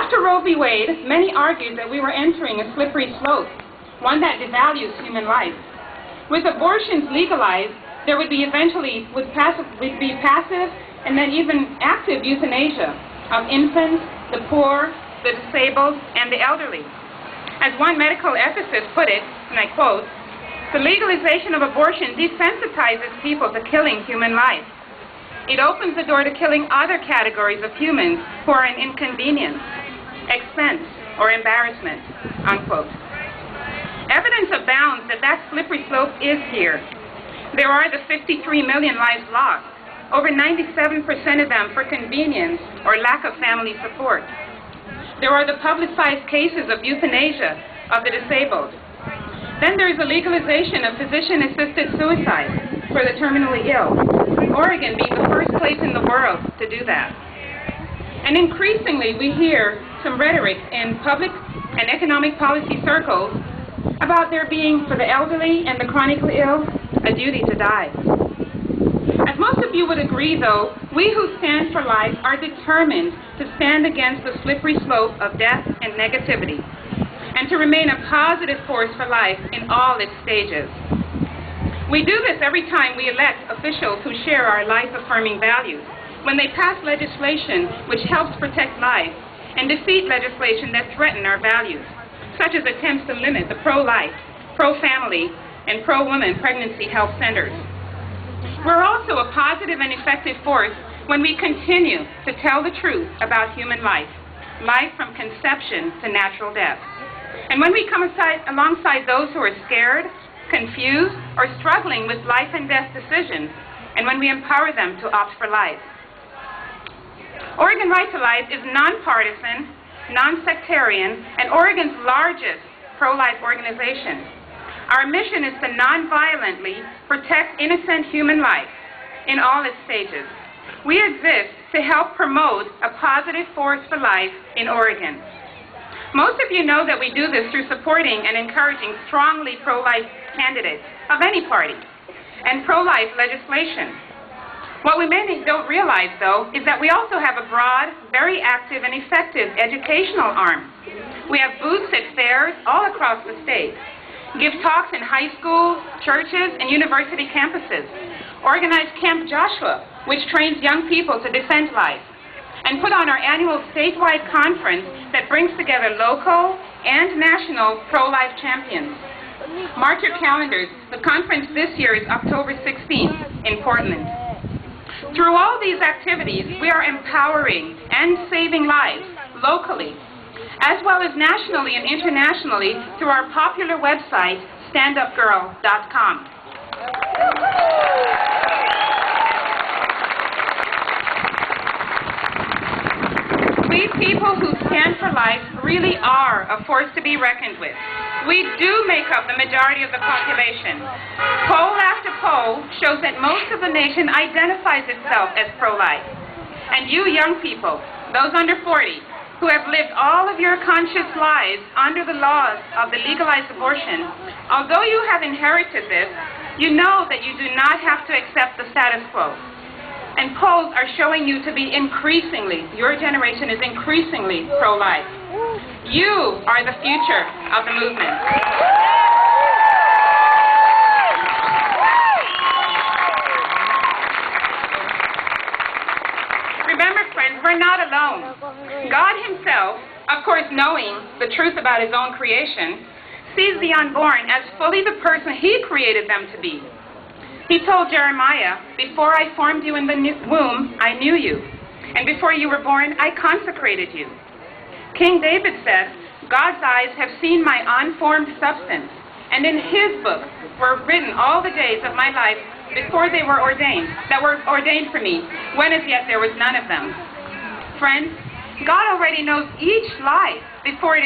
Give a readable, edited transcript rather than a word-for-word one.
After Roe v. Wade, many argued that we were entering a slippery slope, one that devalues human life. With abortions legalized, there would be passive and then even active euthanasia of infants, the poor, the disabled, and the elderly. As one medical ethicist put it, and I quote, "The legalization of abortion desensitizes people to killing human life. It opens the door to killing other categories of humans who are an inconvenience, expense, or embarrassment," unquote. Evidence abounds that that slippery slope is here. There are the 53 million lives lost, over 97% of them for convenience or lack of family support. There are the publicized cases of euthanasia of the disabled. Then there is the legalization of physician-assisted suicide for the terminally ill, Oregon being the first place in the world to do that. And increasingly we hear some rhetoric in public and economic policy circles about there being, for the elderly and the chronically ill, a duty to die. As most of you would agree, though, we who stand for life are determined to stand against the slippery slope of death and negativity, and to remain a positive force for life in all its stages. We do this every time we elect officials who share our life-affirming values, when they pass legislation which helps protect life, and defeat legislation that threaten our values, such as attempts to limit the pro-life, pro-family, and pro-woman pregnancy health centers. We're also a positive and effective force when we continue to tell the truth about human life, life from conception to natural death. And when we come alongside those who are scared, confused, or struggling with life and death decisions, and when we empower them to opt for life. Oregon Right to Life is nonpartisan, non-sectarian, and Oregon's largest pro-life organization. Our mission is to non-violently protect innocent human life in all its stages. We exist to help promote a positive force for life in Oregon. Most of you know that we do this through supporting and encouraging strongly pro-life candidates of any party and pro-life legislation. What we many don't realize, though, is that we also have a broad, very active, and effective educational arm. We have booths at fairs all across the state, give talks in high schools, churches, and university campuses, organize Camp Joshua, which trains young people to defend life, and put on our annual statewide conference that brings together local and national pro-life champions. Mark your calendars. The conference this year is October 16th in Portland. Through all these activities, we are empowering and saving lives locally, as well as nationally and internationally through our popular website, standupgirl.com. We people who stand for life really are a force to be reckoned with. We do make up the majority of the population. Poll after poll shows that most of the nation identifies itself as pro-life. And you young people, those under 40, who have lived all of your conscious lives under the laws of the legalized abortion, although you have inherited this, you know that you do not have to accept the status quo. And polls are showing you to be increasingly, your generation is increasingly pro-life. You are the future of the movement. Remember, friends, we're not alone. God himself, of course knowing the truth about his own creation, sees the unborn as fully the person he created them to be. He told Jeremiah, "Before I formed you in the womb, I knew you. And before you were born, I consecrated you." King David said, "God's eyes have seen my unformed substance, and in his book were written all the days of my life before they were ordained, that were ordained for me, when as yet there was none of them." Friends, God already knows each life before it is